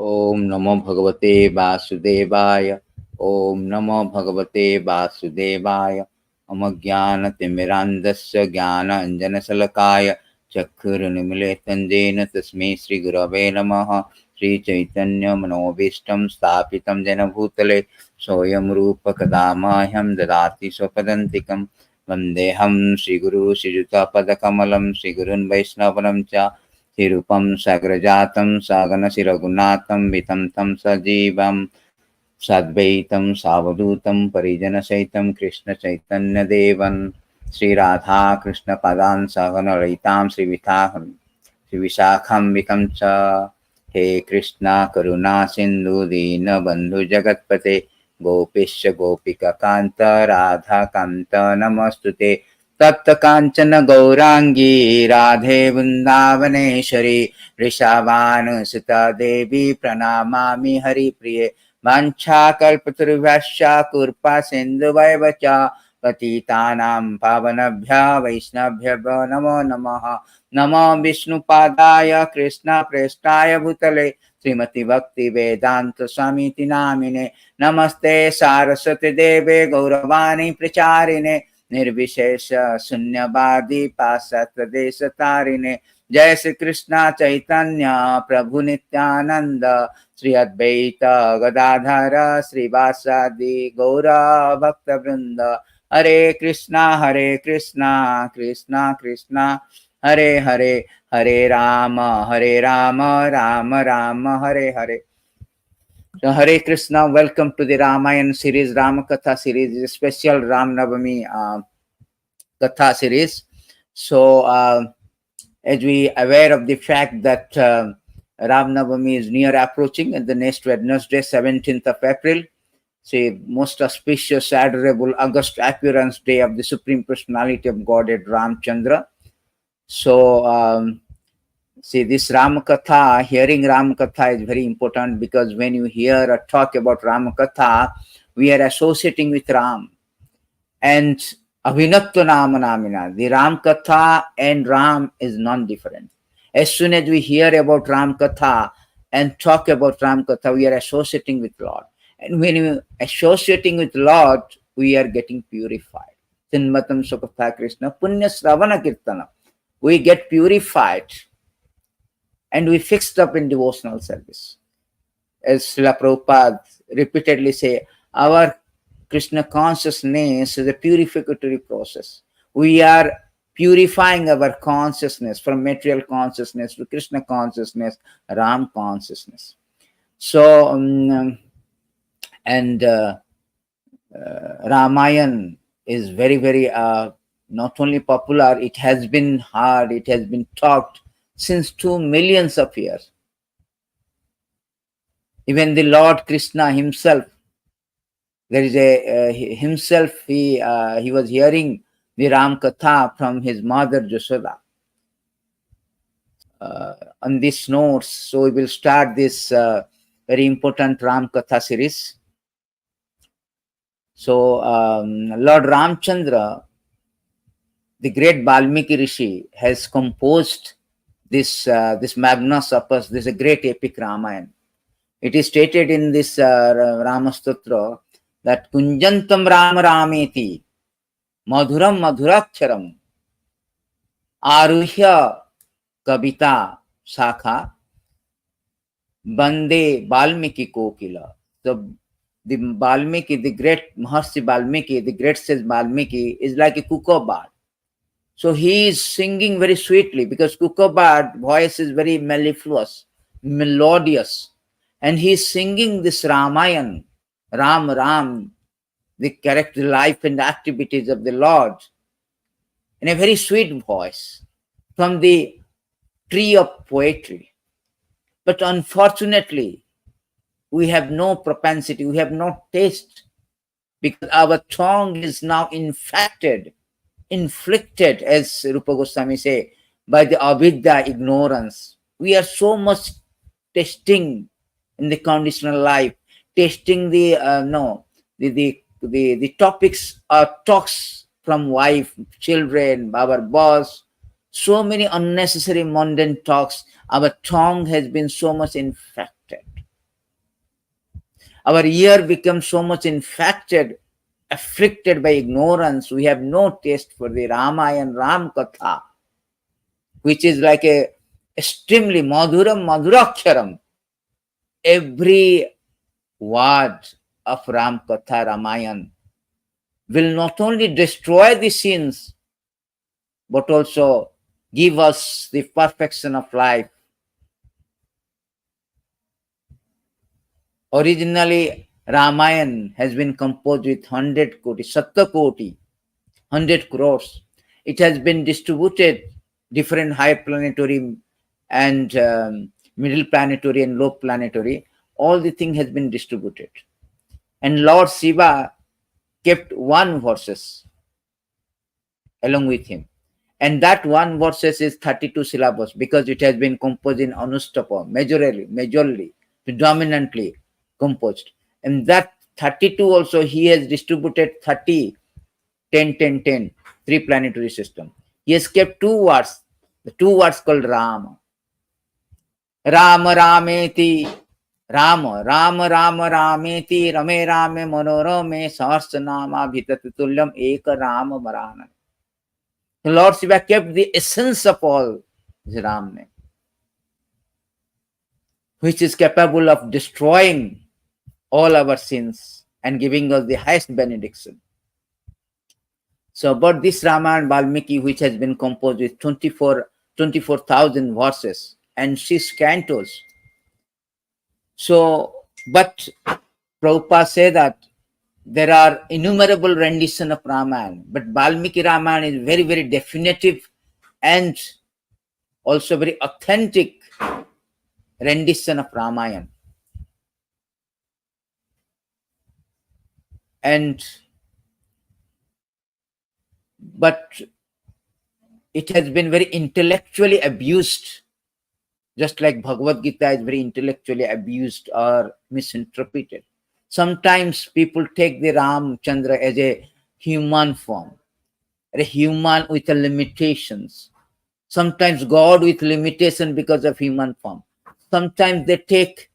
Om Namo Bhagavate Vasudevaya. Om Namo Bhagavate Vasudevaya. Amagyana Timirandasya Gyana Anjana Salakaya Chakrunimilitanjena Tasmai Sri Gurave Namaha. Sri Chaitanya Manobishtam Sthapitam Jena Bhutale Soyam Rupa Kadamahyam Dadati Swapadantikam Vandeham Sri Guru Sri Juta Padakamalam Sri Gurun Vaisnavanam Cha Sirupam Sagrajatam Sagana Siragunatam Vitam Tam Sajivam Sadvaitam Savadutam Parijana Saitam Krishna Chaitanya Devan Sri Radha Krishna Padan Sagana Raitam Sri Visakham Vitam Cha He Krishna Karuna Sindhu Dina Bandhu Jagatpate Gopisya Gopika Kanta Radha Kanta Namastute Tapta Kanchana Gaurangi Radhe Vrindavaneshwari Rishavana Sita Devi Pranamami Hari Priye Mancha Kalpataruvasya Kurpa Sindhu Vaivacha Patitanam Pavanabhya Vaishnabhya Namo Namaha Namo Vishnu Padaya Krishna Prestaya Bhutale Srimati Bhakti Vedanta Swamiti Namine Namaste Saraswati Deve Gauravani Pracharine Nirvishesha Sunyabadi Pasatra Desatharine Jai Sri Krishna Chaitanya Prabhu Nityananda Sri Advaita Gadadhara Sri Vasadi Gaura Bhakta Vrinda Hare Krishna Krishna Krishna Hare Hare Hare Rama Rama Rama Hare Hare. So Hare Krishna, welcome to the Ramayana series, Ramakatha series, is a special Ram Navami Katha series. So as we aware of the fact that Ram Navami is near approaching and the next Wednesday, 17th of April, say most auspicious, adorable, august appearance day of the Supreme Personality of Godhead Rāmacandra. So see, this Ramakatha, hearing Ramakatha is very important because when you hear or talk about Ramakatha, we are associating with Ram. And Abhinatva Nama Namina, the Ramakatha and Ram is non-different. As soon as we hear about Ramakatha and talk about Ramakatha, we are associating with Lord. And when we are associating with Lord, we are getting purified. Tinmatam Sukatha Krishna, Punya śravaṇa-kirtanam. We get purified. And we fixed up in devotional service. As Srila Prabhupada repeatedly say, our Krishna consciousness is a purificatory process. We are purifying our consciousness from material consciousness to Krishna consciousness, Ram consciousness. So, Ramayana is very, very not only popular, it has been heard, it has been talked since 2 million of years. Even the Lord Krishna himself, there is a himself, he was hearing the Ram Katha from his mother Jashoda. On this notes, so we will start this very important Ram Katha series. So Lord Rāmacandra, the great Valmiki Rishi, has composed this magnus opus, this is a great epic Ramayana. It is stated in this Ramastotra that Kunjantam Rama Rameti Madhuram Madhuraksharam Aruhya Kavita Sakha Bande Valmiki Kokila. So the Valmiki, the great Maharshi Valmiki, the great sage Valmiki is like a cuckoo bird. So he is singing very sweetly because cuckoo bird voice is very mellifluous, melodious. And he is singing this Ramayana, Ram, the character, life and activities of the Lord in a very sweet voice from the tree of poetry. But unfortunately, we have no propensity, we have no taste because our tongue is now inflicted, as Rupa Goswami say, by the avidya, ignorance. We are so much testing in the conditional life, testing the topics or talks from wife, children, our boss, so many unnecessary mundane talks. Our tongue has been so much infected. Our ear becomes so much infected, afflicted by ignorance. We have no taste for the Ramayana, Ram-Katha, which is like a extremely madhuram, madhuraksharam. Every word of Ram-Katha, Ramayana will not only destroy the sins, but also give us the perfection of life. Originally, Ramayana has been composed with 100 koti, satta koti, 100 crores. It has been distributed different high planetary and middle planetary and low planetary. All the thing has been distributed. And Lord Shiva kept one verses along with him. And that one verses is 32 syllables because it has been composed in Anustapa, majorly, predominantly composed. And that 32 also he has distributed 30, 10, 10, 10, three planetary system. He has kept two words, the two words called Rama. Rama Rameti, Rama, Rama Rama Rameti, Rame Rame Manorame, Sahasranama Bhitatatulyam Eka Rama Marana. The Lord Shiva kept the essence of all the Ram name, which is capable of destroying all our sins and giving us the highest benediction. So about this Ramayana Valmiki, which has been composed with 24,000 verses and 6 cantos. So, but Prabhupada said that there are innumerable renditions of Ramayana, but Valmiki Ramayana is very, very definitive and also very authentic rendition of Ramayana. But it has been very intellectually abused, just like Bhagavad Gita is very intellectually abused or misinterpreted. Sometimes people take the Ramacandra as a human form, a human with limitations. Sometimes God with limitation because of human form. Sometimes they take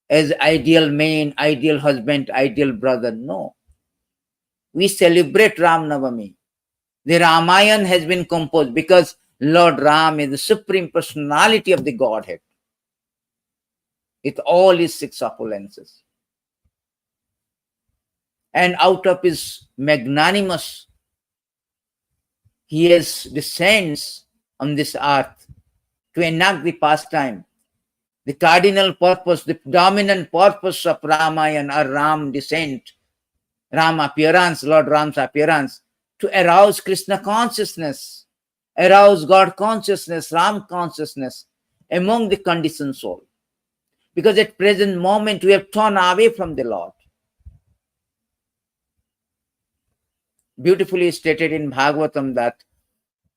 as ideal man, ideal husband, ideal brother. No. We celebrate Ram Navami. The Ramayana has been composed because Lord Ram is the supreme personality of the Godhead with all his 6 opulences. And out of his magnanimous, he has descends on this earth to enact the pastime. The cardinal purpose, the dominant purpose of Ramayana or Ram descent, Ram appearance, Lord Ram's appearance, to arouse Krishna consciousness, arouse God consciousness, Ram consciousness among the conditioned soul. Because at present moment we have turned away from the Lord. Beautifully stated in Bhagavatam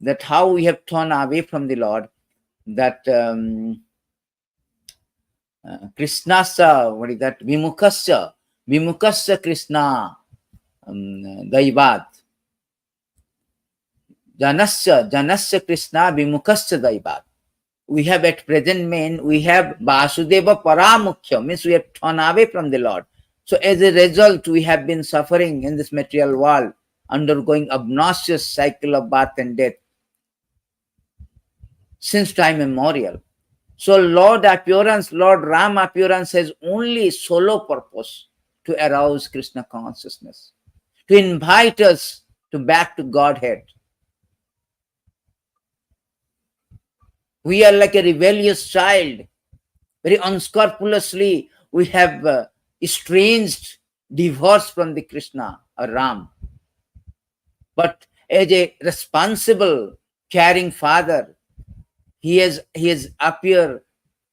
that how we have turned away from the Lord, that Krishnasa, what is that? Vimucyate Krishna Daivat. Janasya Krishna Vimucyate Daivat. We have at present men, we have Vasudeva Paramukhya, means we have turned away from the Lord. So as a result, we have been suffering in this material world, undergoing obnoxious cycle of birth and death since time immemorial. So Lord appearance, Lord Ram appearance has only solo purpose to arouse Krishna consciousness, to invite us back to Godhead. We are like a rebellious child. Very unscrupulously, we have estranged, divorced from the Krishna or Ram. But as a responsible, caring father, he has appeared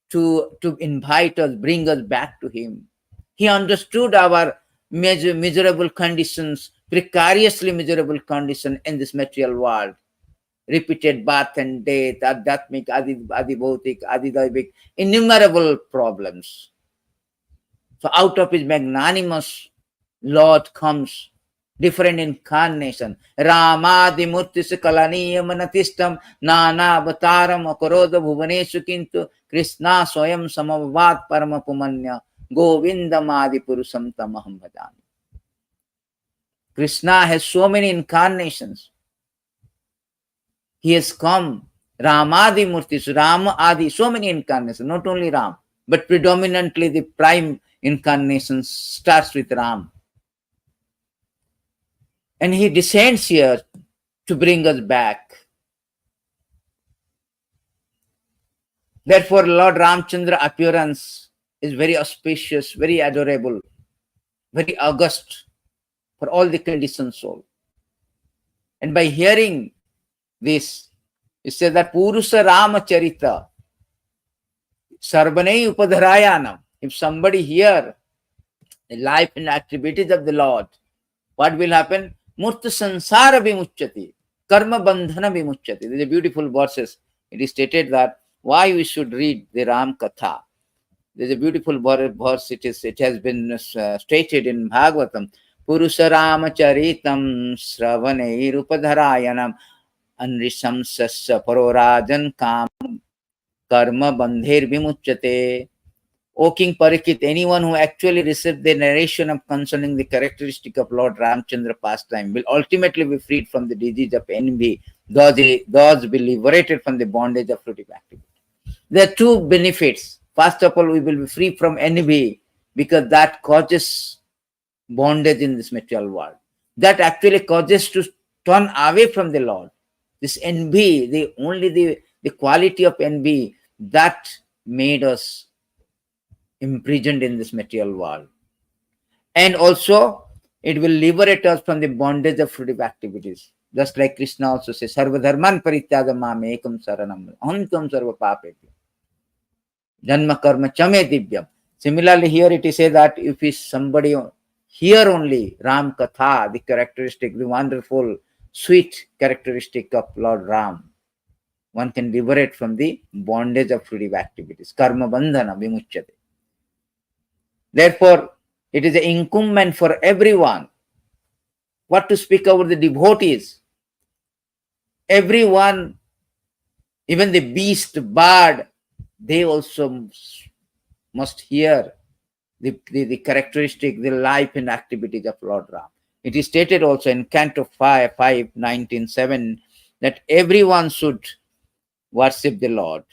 to invite us, bring us back to him. He understood our miserable conditions, precariously miserable condition in this material world. Repeated birth and death, adhyatmic, adibhautik, adidaivik, innumerable problems. So out of his magnanimous Lord comes different incarnation. Ramadi murtis kalaniya manatistam nana avataram akaroda bhuvaneshu kintu Krishna swayam samavad paramapumanya Govindamadi puruṣam tamaham bhajami. Krishna has so many incarnations. He has come, Ramadi Murtis, Rama Adi, so many incarnations, not only Ram, but predominantly the prime incarnation starts with Ram. And he descends here to bring us back. Therefore, Lord Rāmacandra appearance is very auspicious, very adorable, very august for all the conditioned soul. And by hearing this, it says that puruṣo rāma-caritaṁ, śravaṇair upadhārayan. If somebody hear the life and activities of the Lord, what will happen? Murta sansara vimucyate, karma-bandhair vimucyate. There is a beautiful verses. It is stated that why we should read the Katha. There is a beautiful verse. It has been stated in Bhagavatam. Puruṣo Rāmacaritam śravaṇair upadhārayan ānṛśaṁsya-paro rājan karma-bandhair vimucyate. O King Parīkṣit, anyone who actually received the narration of concerning the characteristic of Lord Rāmacandra pastime will ultimately be freed from the disease of envy, thus be liberated from the bondage of fruitive activity. There are two benefits. First of all, we will be free from envy because that causes bondage in this material world. That actually causes to turn away from the Lord. This envy, the quality of envy that made us imprisoned in this material world. And also, it will liberate us from the bondage of fruitive activities. Just like Krishna also says, sarva dharman parityāgam mam ekam saranam aham tvam sarva pāpebhyo janma karma chame divyam. Similarly, here it is said that if is somebody hear only Ram Katha, the characteristic, the wonderful, sweet characteristic of Lord Ram, one can liberate from the bondage of fruitive activities. Karma-bandhair vimucyate. Therefore, it is incumbent for everyone. What to speak about the devotees? Everyone, even the beast, bird, they also must hear the characteristic, the life and activities of Lord Ram. It is stated also in Canto 5, 19:7, that everyone should worship the Lord.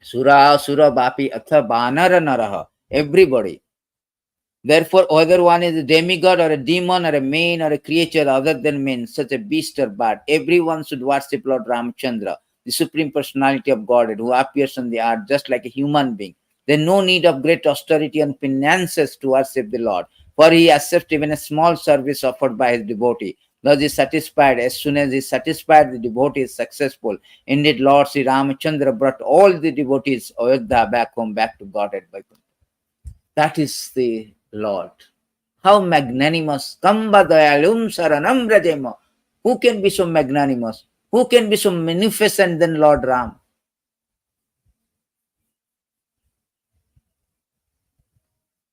Sura, Asura, Bapi, Atha, Banara, Naraha, everybody. Therefore, whether one is a demigod or a demon or a man or a creature other than men, such a beast or bird, everyone should worship Lord Ramacandra, the Supreme Personality of Godhead, who appears on the earth just like a human being. There is no need of great austerity and penances to worship the Lord, for he accepts even a small service offered by his devotee. Thus he is satisfied. As soon as he is satisfied, the devotee is successful. Indeed, Lord Sri Ramacandra brought all the devotees Ayodhya back home, back to Godhead. That is the Lord. How magnanimous. Kamba dayalum saranam rajema. Who can be so magnanimous? Who can be so magnificent than Lord Ram?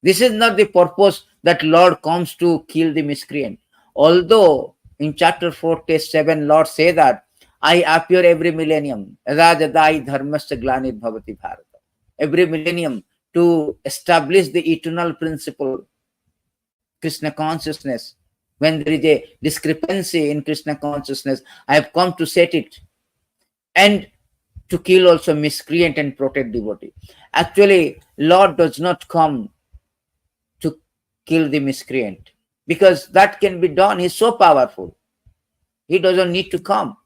This is not the purpose that Lord comes to kill the miscreant. Although in chapter 4, text 7, Lord say that I appear every millennium. Rajadai dharmasya glanir bhavati bharata. Every millennium to establish the eternal principle, Krishna consciousness. When there is a discrepancy in Krishna consciousness, I have come to set it. And to kill also miscreant and protect devotee. Actually, Lord does not come to kill the miscreant, because that can be done. He's so powerful. He doesn't need to come.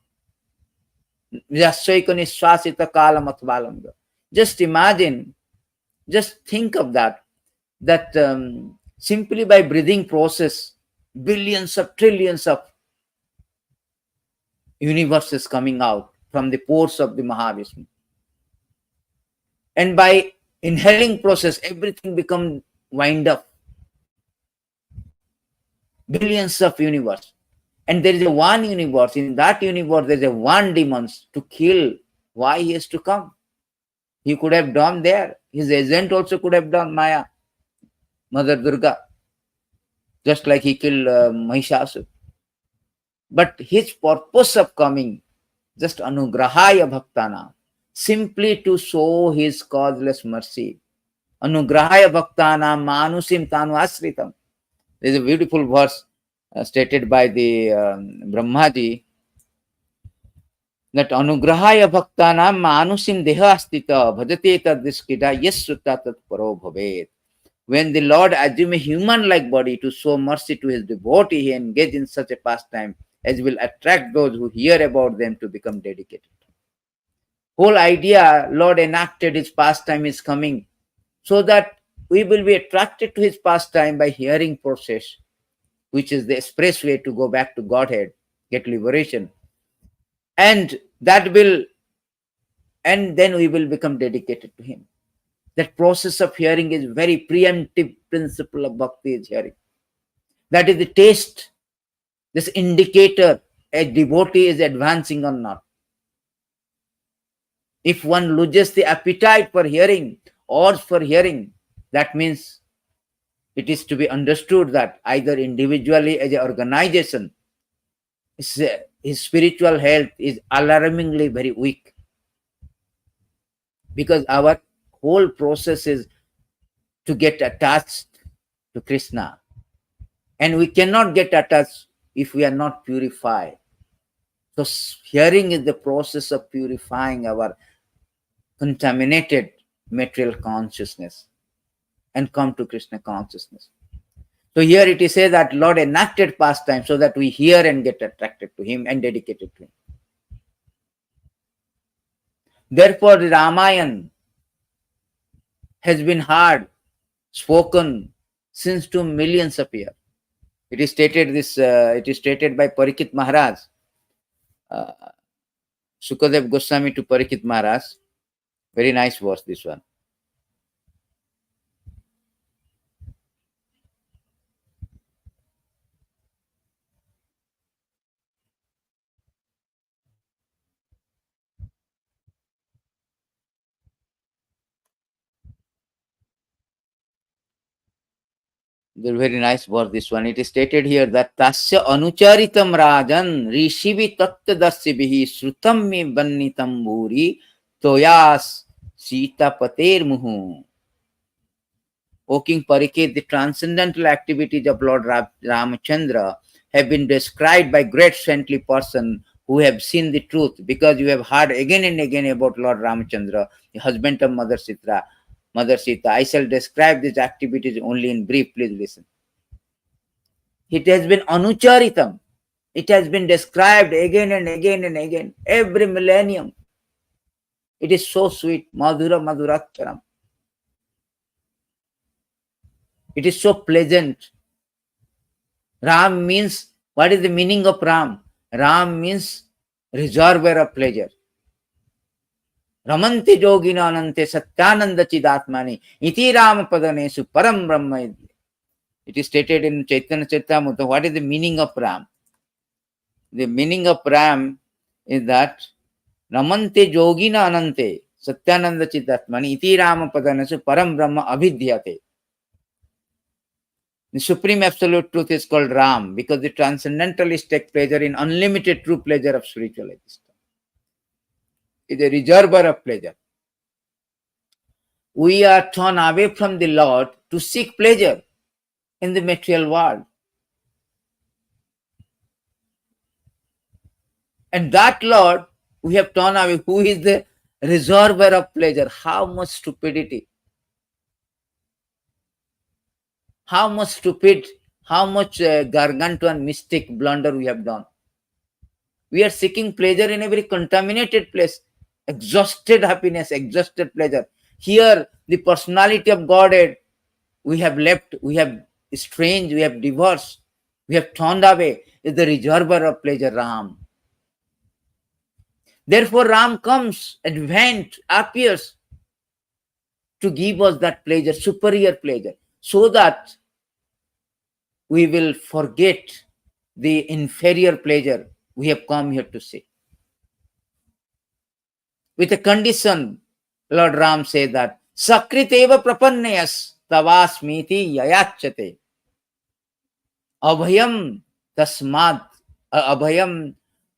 Just imagine, just think of that simply by breathing process, billions of trillions of universes coming out from the pores of the Mahavishnu. And by inhaling process, everything becomes wind up. Billions of universe. And there is a one universe. In that universe, there is a one demons to kill. Why he has to come? He could have done there. His agent also could have done Maya, Mother Durga, just like he killed Mahishasura. But his purpose of coming, just anugrahaya bhaktana, simply to show his causeless mercy. Anugrahaya bhaktana manusim tanu asritam. There is a beautiful verse stated by the Brahmaji, that anugrahaya bhaktana manusim deha astita bhajate tadviskita yes sutta tat paro bhavet. When the Lord assumed a human-like body to show mercy to his devotee, he engaged in such a pastime as will attract those who hear about them to become dedicated. Whole idea, Lord enacted his pastime is coming so that we will be attracted to his pastime by hearing process, which is the express way to go back to Godhead, get liberation. And that will, and then we will become dedicated to him. That process of hearing is very preemptive principle of bhakti is hearing. That is the taste, this indicator a devotee is advancing or not. If one loses the appetite for hearing or for hearing, that means it is to be understood that either individually as an organization, his spiritual health is alarmingly very weak. Because our whole process is to get attached to Krishna. And we cannot get attached if we are not purified. So hearing is the process of purifying our contaminated material consciousness and come to Krishna consciousness. So here it is said that Lord enacted pastime so that we hear and get attracted to him and dedicated to him. Therefore, the Ramayana has been heard, spoken since 2 millions of years. It is stated by Parīkṣit Maharaj, Sukadev Goswami to Parīkṣit Maharaj. Very nice verse, this one. The very nice verse, this one. It is stated here that tasya anucaritam rajan rishivi tattadasya srutam me bannitam bhuri toyas sita pater muhu. O King Parīkṣit, the transcendental activities of Lord Rāmacandra have been described by great saintly persons who have seen the truth, because you have heard again and again about Lord Rāmacandra, the husband of Mother Sita. I shall describe these activities only in brief. Please listen. It has been anucaritam. It has been described again and again and again, every millennium. It is so sweet. Madhura madhuracharam. It is so pleasant. Ram means, what is the meaning of Ram? Ram means reservoir of pleasure. Ramanti yogina anante satyananda chidatmani iti rama padanesu param brahma. It is stated in Chaitanya Charitamrita. What is the meaning of Ram? The meaning of Ram is that Ramante yogina anante satyananda chidatmani iti rama padanesu param brahma abhidyate. The supreme absolute truth is called Ram because the transcendentalists take pleasure in unlimited true pleasure of spiritual existence. It is a reservoir of pleasure. We are torn away from the Lord to seek pleasure in the material world. And that Lord we have torn away, who is the reservoir of pleasure. How much stupidity. How much stupid, how much gargantuan mistake blunder we have done. We are seeking pleasure in a very contaminated place. Exhausted happiness, exhausted pleasure. Here, the personality of Godhead, we have left, we have estranged, we have divorced, we have turned away. Is the reservoir of pleasure, Ram. Therefore, Ram comes, advent, appears to give us that pleasure, superior pleasure, so that we will forget the inferior pleasure we have come here to seek. With a condition, Lord Ram says that Sakriteva prapannayas tavasmiti yayachate abhayam tasmad Abhayam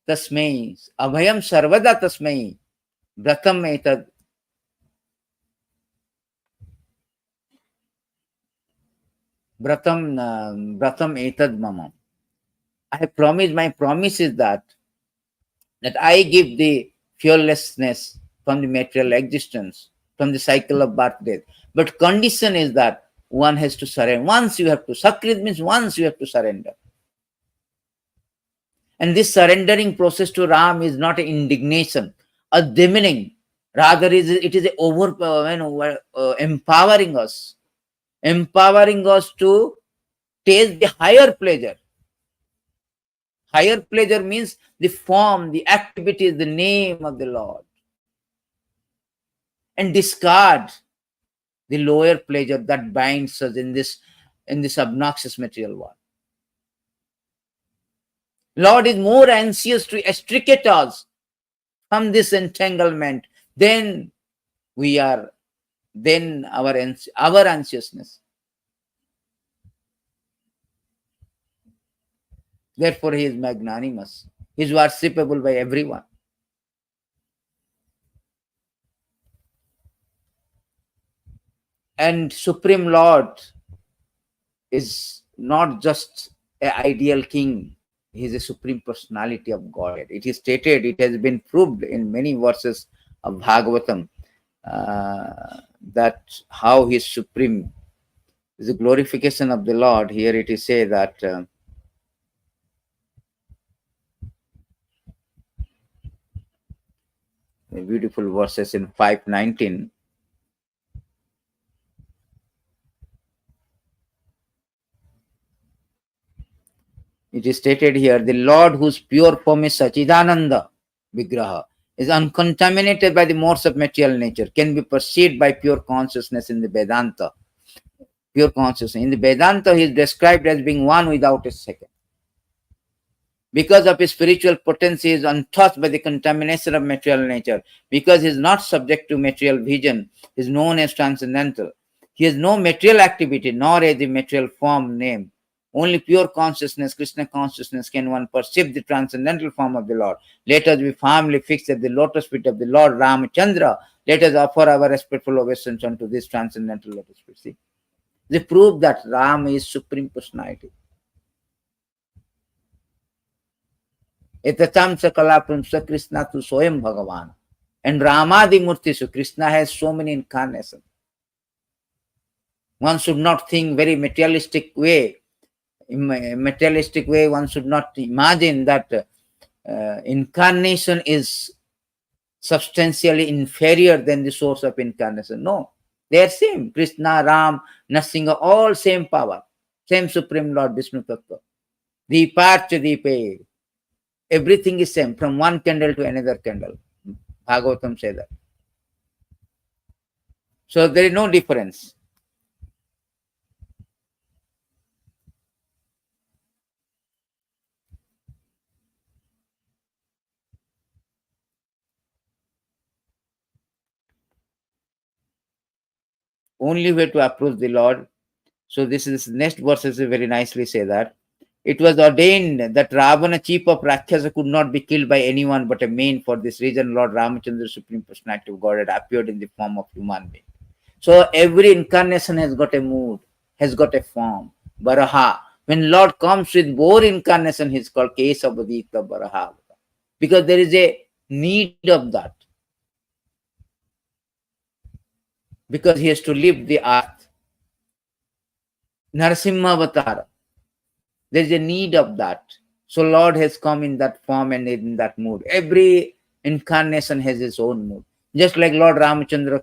tasmai, abhayam sarvada tasmai, vratam etad. Vratam etad mama. I have promised, my promise is that I give the fearlessness from the material existence, from the cycle of birth death. But condition is that one has to surrender. Once you have to, sakrit means once you have to surrender. And this surrendering process to Ram is not an indignation, a demeaning. Rather, it is empowering us to taste the higher pleasure. Higher pleasure means the form, the activities, the name of the Lord. And discard the lower pleasure that binds us in this obnoxious material world. Lord is more anxious to extricate us from this entanglement than our anxiousness. Therefore, he is magnanimous. He is worshipable by everyone. And Supreme Lord is not just an ideal king. He is a supreme personality of Godhead. It is stated, it has been proved in many verses of Bhagavatam that how he is supreme is the glorification of the Lord. Here it is said that the beautiful verses in 5:19. It is stated here, the Lord whose pure form is Sachidananda Vigraha is uncontaminated by the modes of material nature, can be perceived by pure consciousness in the Vedanta. Pure consciousness. In the Vedanta, he is described as being one without a second. Because of his spiritual potency, he is untouched by the contamination of material nature. Because he is not subject to material vision, he is known as transcendental. He has no material activity, nor a the material form name. Only pure consciousness, Krishna consciousness, can one perceive the transcendental form of the Lord. Let us be firmly fixed at the lotus feet of the Lord Rāmacandra. Let us offer our respectful obeisance unto this transcendental lotus feet. See, they prove that Rama is supreme personality. Etatam sakalapam sa Krishna tu soyam Bhagavan. And Ramadi Murti, so Krishna has so many incarnations. One should not think very materialistic way. In a materialistic way, one should not imagine that incarnation is substantially inferior than the source of incarnation. No, they are same. Krishna, Ram, Nrsimha, all same power, same Supreme Lord Vishnu Tattva. Deeparcha Deepe, everything is same, from one candle to another candle. Bhagavatam says that. So there is no difference. Only way to approach the Lord. So this next verses very nicely say that it was ordained that Ravana, chief of Rakshasa, could not be killed by anyone but a man. For this reason, Lord Ramacandra, Supreme Personality of Godhead, appeared in the form of human being. So every incarnation has got a mood, has got a form. Baraha. When Lord comes with more incarnation, he is called Kesavadita Baraha. Because there is a need of that. Because he has to live the earth. Narasimha Avatar. There is a need of that. So Lord has come in that form and in that mood. Every incarnation has its own mood. Just like Lord Ramacandra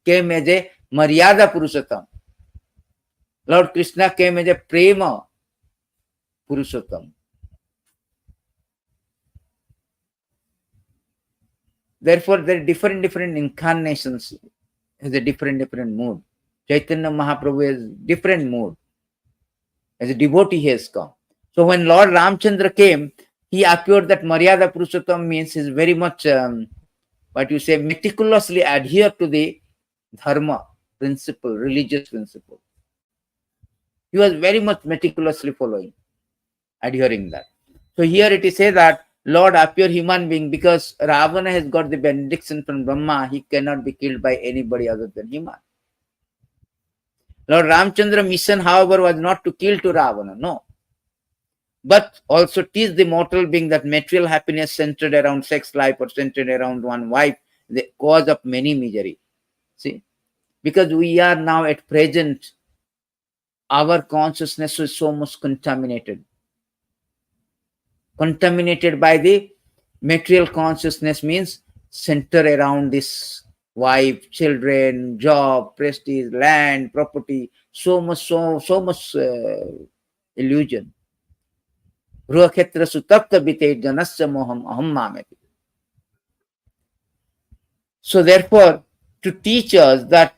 came as a Maryada Puruṣatam. Lord Krishna came as a Prema Puruṣatam. Therefore, there are different incarnations has a different mood. Chaitanya Mahaprabhu has different mood. As a devotee he has come. So when Lord Ramacandra came, he appeared that Maryada Puruṣottama means is very much, meticulously adhere to the dharma principle, religious principle. He was very much meticulously adhering that. So here it is said that Lord appear human being, because Ravana has got the benediction from Brahma. He cannot be killed by anybody other than human. Lord Ramacandra mission, however, was not to kill to Ravana, no, but also teach the mortal being that material happiness centered around sex life or centered around one wife, the cause of many misery. See, because we are now at present, our consciousness is so much contaminated by the material consciousness, means center around this wife, children, job, prestige, land, property, so much illusion. Ruhakshetra sutapta bite janasya moham aham mameti. So therefore, to teach us that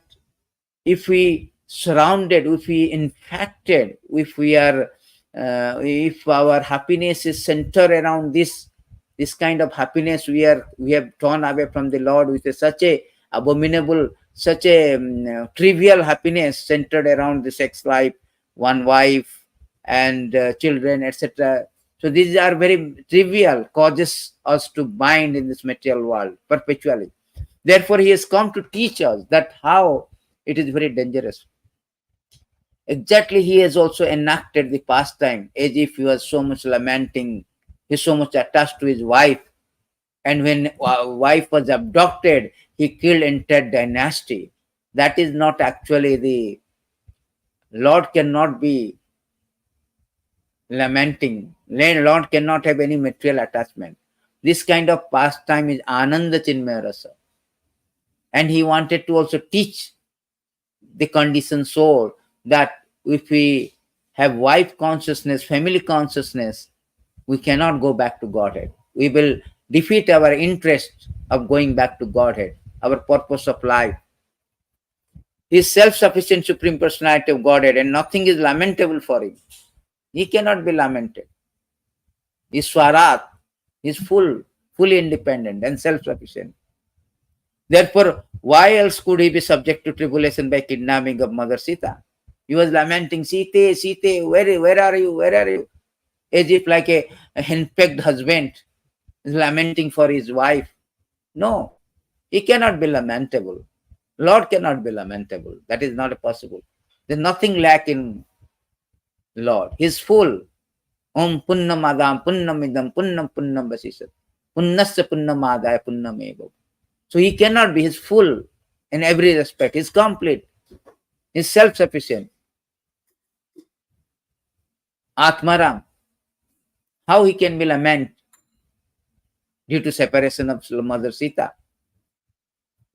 if we surrounded, if we infected, if we are, if our happiness is centered around this kind of happiness, we have torn away from the Lord, which is such a abominable, such a trivial happiness centered around the sex life, one wife, and children, etc. So these are very trivial, causes us to bind in this material world perpetually. Therefore, he has come to teach us that how it is very dangerous. Exactly, he has also enacted the pastime as if he was so much lamenting, he is so much attached to his wife. And when wife was abducted, he killed entire dynasty. That is not actually the Lord cannot be lamenting. Lord cannot have any material attachment. This kind of pastime is Ananda Chinmaya Rasa. And he wanted to also teach the conditioned soul that if we have wife consciousness, family consciousness, we cannot go back to Godhead. We will defeat our interest of going back to Godhead, our purpose of life. He is self-sufficient Supreme Personality of Godhead, and nothing is lamentable for him. He cannot be lamented. He is Swarat. He is fully independent and self-sufficient. Therefore, why else could he be subject to tribulation by kidnapping of Mother Sita? He was lamenting, Sita, Sita, where are you? Where are you? As if like a henpecked husband is lamenting for his wife. No, he cannot be lamentable. Lord cannot be lamentable. That is not possible. There's nothing lack in Lord. He's full. Om punnam adam punnam idam punnam punnam vasisat. Punnasya punnam adaya punnam eva. So he cannot be. He's full in every respect. He's complete. He's self-sufficient. Atmaram. How he can be lament due to separation of Mother Sita?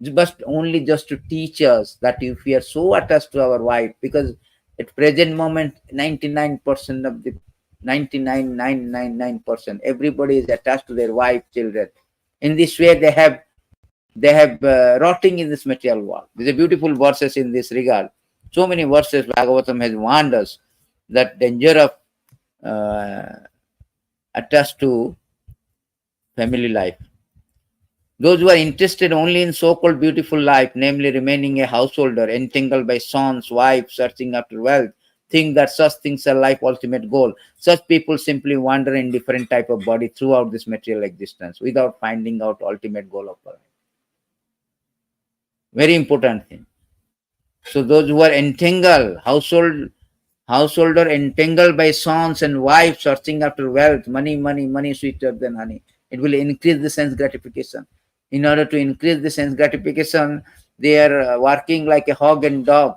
But only just to teach us that if we are so attached to our wife, because at present moment 99% of the 99.999%, everybody is attached to their wife, children. In this way, they have rotting in this material world. There's a beautiful verses in this regard. So many verses Bhagavatam has warned us that danger of attached to family life. Those who are interested only in so-called beautiful life, namely remaining a householder, entangled by sons, wives, searching after wealth, think that such things are life ultimate goal. Such people simply wander in different type of body throughout this material existence without finding out ultimate goal of life. Very important thing. So those who are entangled, householder entangled by sons and wives, searching after wealth, money sweeter than honey. It will increase the sense gratification. In order to increase the sense gratification, they are working like a hog and dog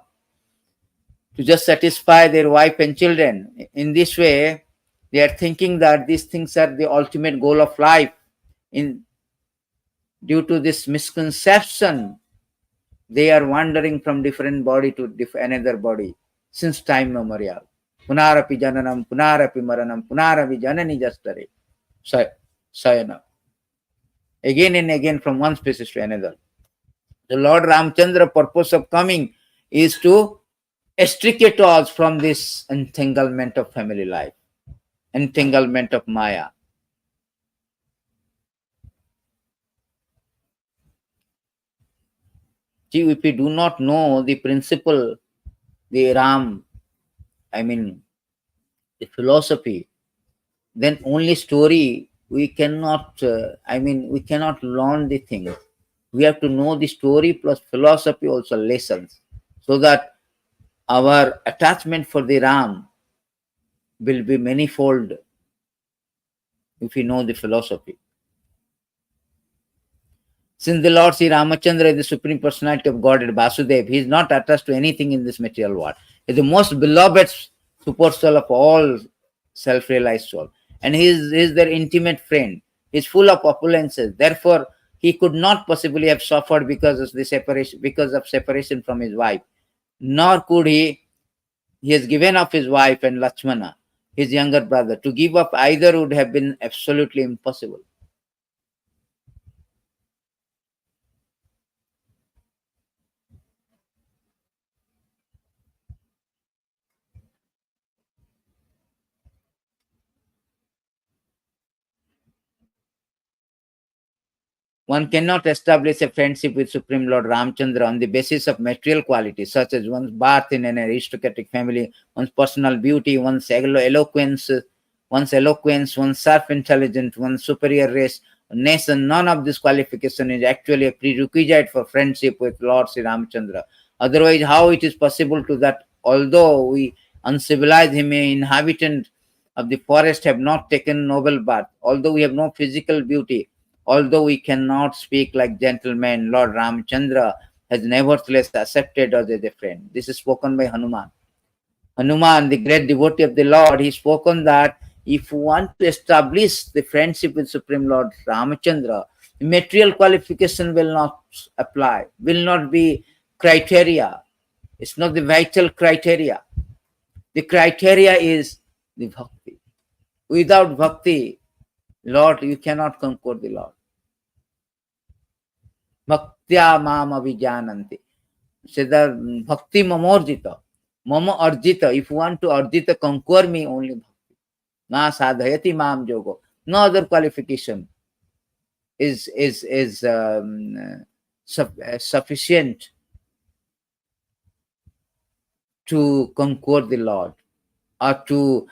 to just satisfy their wife and children. In this way, they are thinking that these things are the ultimate goal of life. Due to this misconception, they are wandering from different body to another body since time memorial. Punarapi jananam, punarapi maranam, punarapi janani jastare. Sayana. Again and again from one species to another. The Lord Ramacandra purpose of coming is to extricate us from this entanglement of family life, entanglement of Maya. See, if we do not know the principle, the the philosophy then only story we cannot, we cannot learn the things. We have to know the story plus philosophy, also lessons, so that our attachment for the Ram will be manifold if we know the philosophy. Since the Lord Sri Ramacandra is the Supreme Personality of Godhead, Vasudev, he is not attached to anything in this material world. He is the most beloved super soul of all self-realized soul. And he is their intimate friend. He is full of opulences. Therefore, he could not possibly have suffered because of the separation, because of separation from his wife. Nor could he has given up his wife and Lakshmana, his younger brother. To give up either would have been absolutely impossible. One cannot establish a friendship with Supreme Lord Ramacandra on the basis of material qualities, such as one's birth in an aristocratic family, one's personal beauty, one's eloquence, one's self-intelligence, one's superior race, nation. None of this qualification is actually a prerequisite for friendship with Lord Sri Ramacandra. Otherwise, how it is possible to that, although we uncivilized him, inhabitant of the forest, have not taken noble birth, although we have no physical beauty, although we cannot speak like gentlemen, Lord Ramacandra has nevertheless accepted us as a friend. This is spoken by Hanuman. Hanuman, the great devotee of the Lord, he spoken that if you want to establish the friendship with Supreme Lord Ramacandra, the material qualification will not apply, will not be criteria. It's not the vital criteria. The criteria is the bhakti. Without bhakti, Lord, you cannot conquer the Lord. Bhaktya mam avijananti. So the bhakti mamorjita. Mama arjita. If you want to arjita, conquer me, only bhakti. Na sadhayati mam yogo. No other qualification is sufficient to conquer the Lord, or to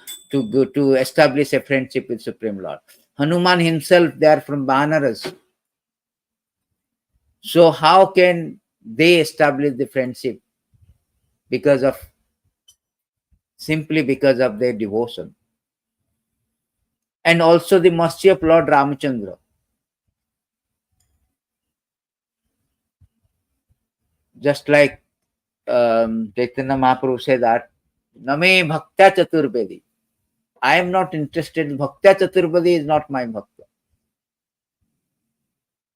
establish a friendship with Supreme Lord. Hanuman himself, they are from Banaras. So how can they establish the friendship? Simply because of their devotion. And also the mercy of Lord Ramacandra. Just like Chaitanya Mahaprabhu said that, Name Bhaktya Chaturbedi. I am not interested in Bhaktya Chaturbedi, is not my Bhakta.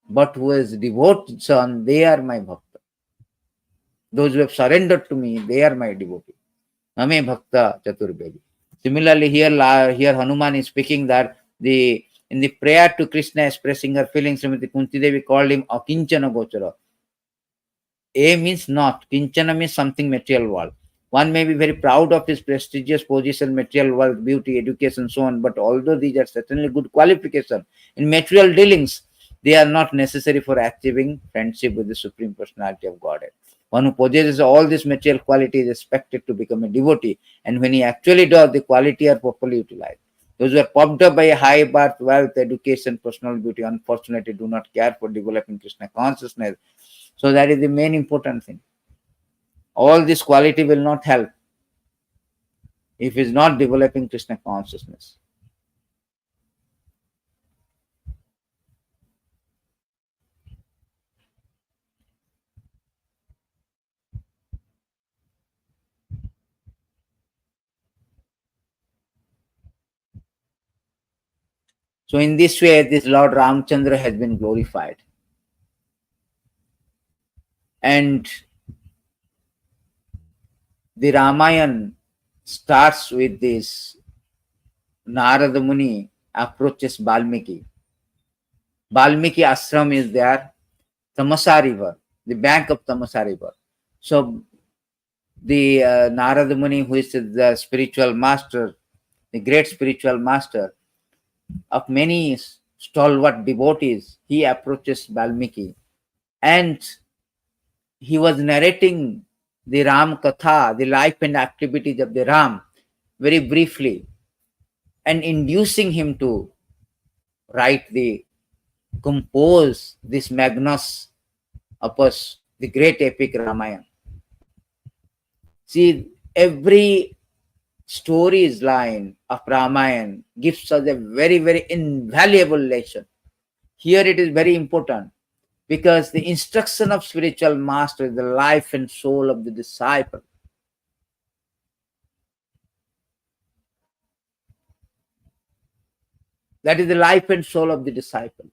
But who is devoted son, they are my Bhakta. Those who have surrendered to me, they are my devotee. Name Bhakta Chaturbedi. Similarly, here Hanuman is speaking that in the prayer to Krishna expressing her feelings, Srimati Kunti Devi called him Akinchana Gochara. A means not, Kinchana means something material world. One may be very proud of his prestigious position, material wealth, beauty, education, so on, but although these are certainly good qualifications in material dealings, they are not necessary for achieving friendship with the Supreme Personality of Godhead. One who possesses all these material qualities is expected to become a devotee, and when he actually does, the quality are properly utilized. Those who are pumped up by a high birth, wealth, education, personal beauty, unfortunately do not care for developing Krishna consciousness. So that is the main important thing. All this quality will not help if he is not developing Krishna consciousness. So in this way, this Lord Ramacandra has been glorified. And the Ramayana starts with this Narada Muni approaches Valmiki. Valmiki ashram is there, Tamasa river, the bank of Tamasa river. So the Narada Muni, who is the spiritual master, the great spiritual master of many stalwart devotees, he approaches Valmiki, and he was narrating the Ram Katha, the life and activities of the Ram, very briefly. and inducing him to compose this magnus opus, the great epic Ramayana. See, every stories line of Ramayana gives us a very, very invaluable lesson. Here it is very important because the instruction of spiritual master is the life and soul of the disciple. That is the life and soul of the disciple.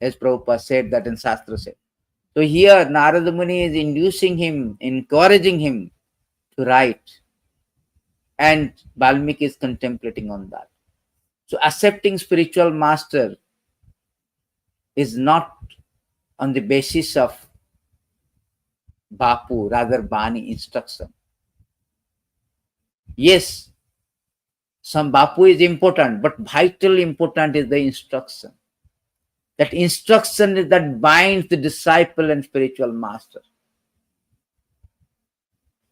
As Prabhupada said that in Shastra said. So here Narada Muni is inducing him, encouraging him to write. And Valmiki is contemplating on that. So accepting spiritual master is not on the basis of Bapu, rather Bani instruction. Yes, some Bapu is important, but vitally important is the instruction. That instruction is that binds the disciple and spiritual master.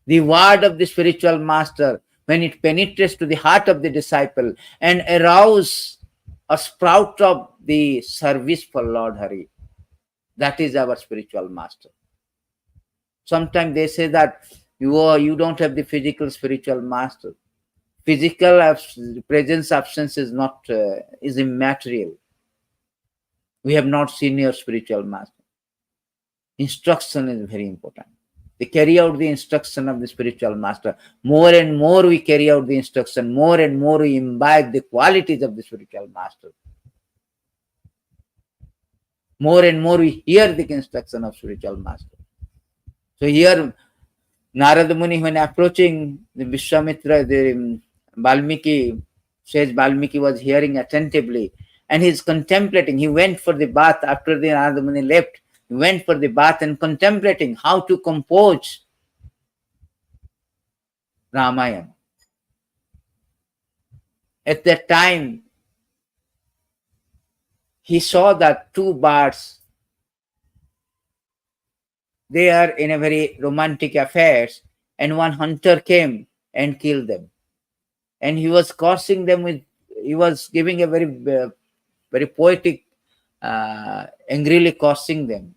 The word of the spiritual master, when it penetrates to the heart of the disciple and arouse a sprout of the service for Lord Hari, that is our spiritual master. Sometimes they say that you don't have the physical spiritual master. Physical presence absence is not is immaterial. We have not seen your spiritual master. Instruction is very important. They carry out the instruction of the spiritual master. More and more we carry out the instruction, more and more we imbibe the qualities of the spiritual master. More and more we hear the instruction of spiritual master. So here Narada Muni, when approaching the Viswamitra, the Valmiki, says Valmiki was hearing attentively and he is contemplating. He went for the bath after the Narada Muni left. He went for the bath and contemplating how to compose Ramayana. At that time, he saw that two birds, they are in a very romantic affairs, and one hunter came and killed them. And he was cursing them he was giving a very poetic, angrily cursing them.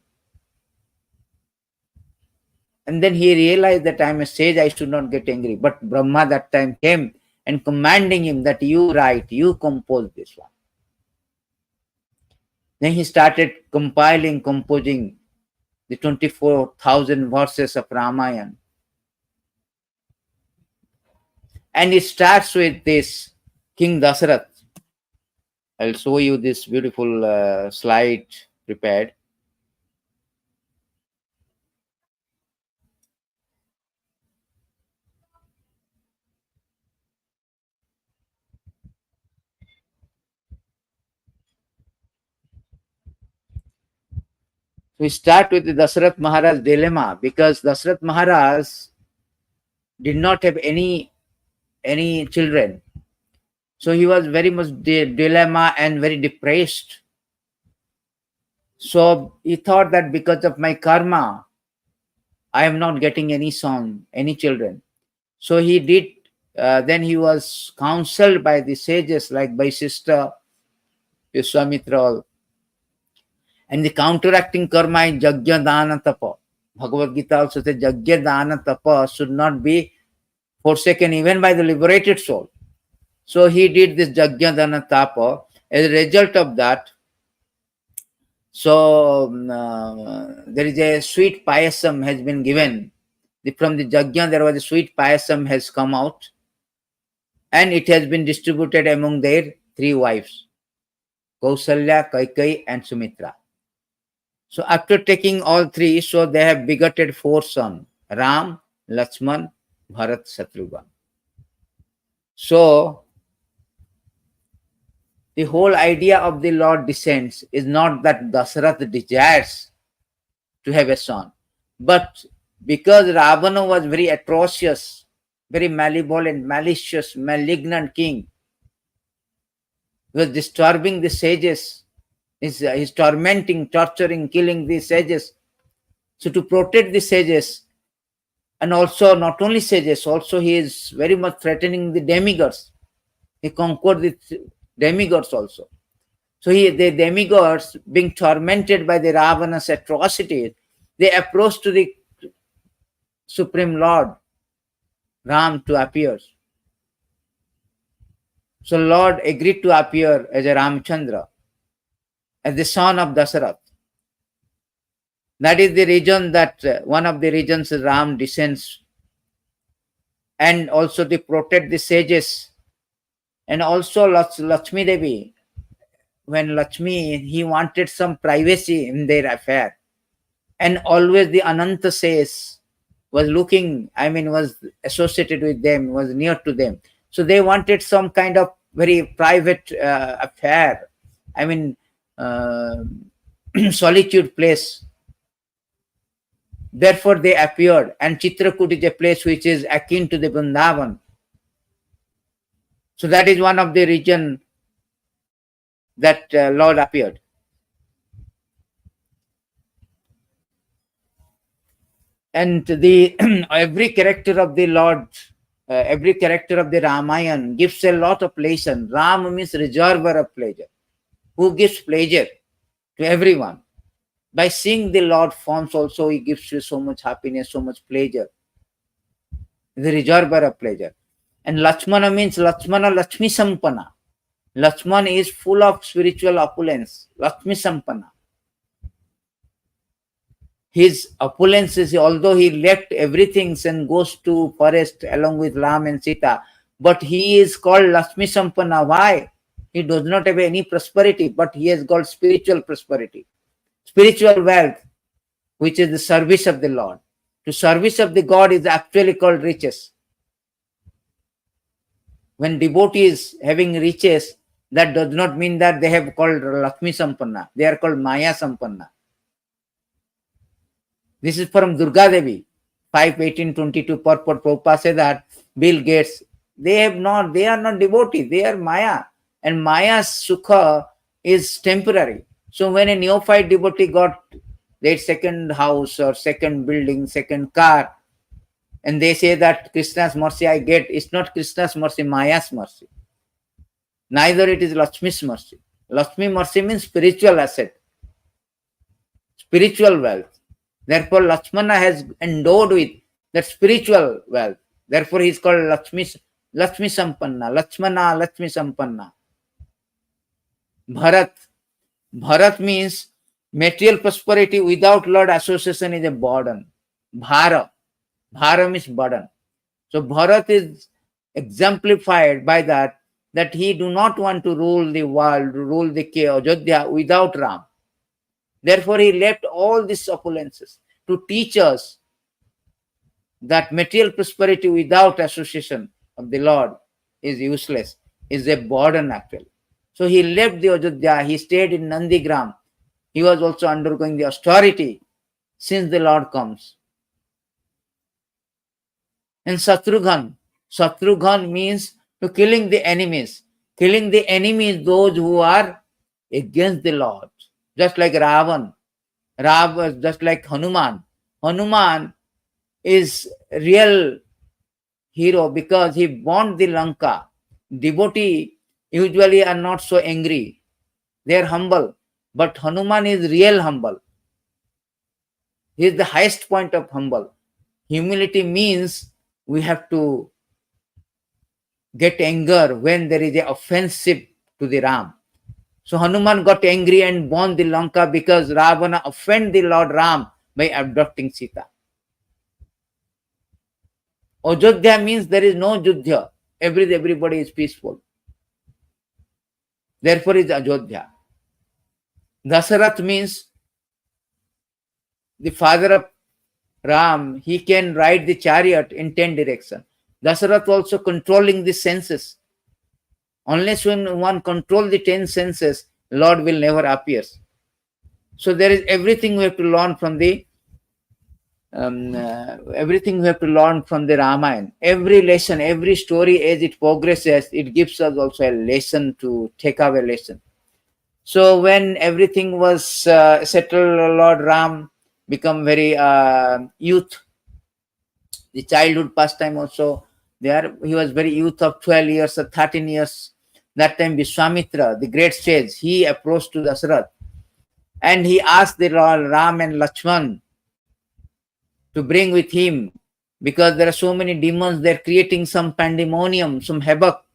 And then he realized that I am a sage, I should not get angry. But Brahma that time came and commanding him that you write, you compose this one. Then he started composing the 24,000 verses of Ramayana. And it starts with this King Dasarath. I'll show you this beautiful slide prepared. We start with the Dasarath Maharaj dilemma because Dasarath Maharaj did not have any children. So he was very much dilemma and very depressed. So he thought that because of my karma, I am not getting any son, any children. So he did, then he was counseled by the sages like by Sister Viswamitra. And the counteracting karma is Jagya Dana Tapa. Bhagavad Gita also says Jagya Dana Tapa should not be forsaken even by the liberated soul. So he did this Jagya Dana Tapa. As a result of that, so there is a sweet payasam has been given. From the Jagya there was a sweet payasam has come out. And it has been distributed among their three wives. Kausalya, Kaikai and Sumitra. So after taking all three, so they have begotten 4 sons, Ram, Lakshman, Bharat, Shatrughan. So the whole idea of the Lord descends is not that Dasarath desires to have a son, but because Ravana was very atrocious, very malevolent, malicious, malignant king, he was disturbing the sages. He's tormenting, torturing, killing the sages. So to protect the sages, And also not only sages, also he is very much threatening the demigods. He conquered the demigods also. So the demigods, being tormented by the Ravana's atrocities, they approached to the Supreme Lord Ram to appear. So Lord agreed to appear as a Ramacandra, as the son of Dasarath. That is the reason that one of the reasons Ram descends, and also to protect the sages, and also Lakshmi Devi. When Lakshmi, he wanted some privacy in their affair, and always the Ananta says was looking, was associated with them, was near to them. So they wanted some kind of very private affair, solitude place. Therefore they appeared, and Chitrakoot is a place which is akin to the Vrindavan. So that is one of the reason that Lord appeared. And the every character of the Lord, every character of the Ramayana gives a lot of lesson. Rama means reservoir of pleasure, who gives pleasure to everyone. By seeing the Lord forms also, he gives you so much happiness, so much pleasure. The reservoir of pleasure. And Lakshmana means Lakshmana Lakshmi Sampana. Lakshman is full of spiritual opulence. Lakshmi Sampana. His opulence is, although he left everything and goes to forest along with Ram and Sita, but he is called Lakshmi Sampana. Why? He does not have any prosperity, but he has got spiritual prosperity, spiritual wealth, which is the service of the Lord. To service of the God is actually called riches. When devotees having riches, that does not mean that they have called Lakshmi Sampanna. They are called Maya Sampanna. This is from Durga Devi, 5:18:22. Purport Prabhupada said that Bill Gates, they are not devotees, they are Maya. And Maya's Sukha is temporary. So when a neophyte devotee got their second house or second building, second car, and they say that Krishna's mercy I get, it's not Krishna's mercy, Maya's mercy. Neither it is Lakshmi's mercy. Lakshmi mercy means spiritual asset, spiritual wealth. Therefore, Lakshmana has endowed with that spiritual wealth. Therefore, he is called Lakshmi Sampanna. Lakshmana Lakshmi Sampanna. Bharat means material prosperity without Lord association is a burden. Bhara means burden. So Bharat is exemplified by that he do not want to rule the world, rule the Ayodhya without Ram. Therefore, he left all these opulences to teach us that material prosperity without association of the Lord is useless, is a burden actually. So he left the Ayodhya, he stayed in Nandigram. He was also undergoing the austerity since the Lord comes. And Shatrughan means to killing the enemies. Killing the enemies, those who are against the Lord. Just like Ravan, just like Hanuman. Hanuman is real hero because he burned the Lanka. Devotees usually are not so angry. They are humble. But Hanuman is real humble. He is the highest point of humble. Humility means we have to get anger when there is an offensive to the Ram. So Hanuman got angry and burned the Lanka because Ravana offended the Lord Ram by abducting Sita. Ayodhya means there is no Juddha. Everybody is peaceful. Therefore is Ayodhya. Dasarath means the father of Ram. He can ride the chariot in 10 directions. Dasarath also controlling the senses. Unless when one controls the 10 senses, Lord will never appear. So there is everything we have to learn from the Ramayana. Every lesson, every story as it progresses, it gives us also a lesson to take away lesson. So when everything was settled, Lord Ram become very youth. The childhood pastime also, there he was very youth of 12 years or 13 years. That time Viswamitra, the great sage, he approached to Dasarath and he asked the Lord Ram and Lakshman to bring with him, because there are so many demons, they're creating some pandemonium, some havoc,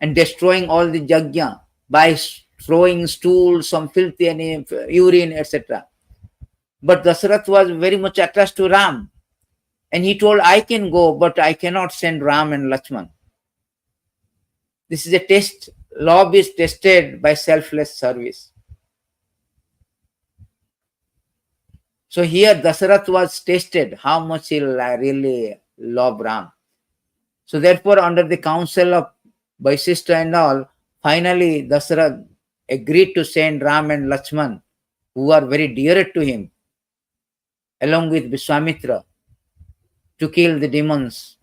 and destroying all the yajna by throwing stools, some filthy and urine, etc. But Dasarath was very much attached to Ram, and he told, I can go, but I cannot send Ram and Lakshman. This is a test. Love is tested by selfless service. So here Dasarath was tested how much he really loved Ram. So therefore, under the counsel of Vaisishta and all, finally Dasarath agreed to send Ram and Lakshman, who are very dear to him, along with Viswamitra, to kill the demons.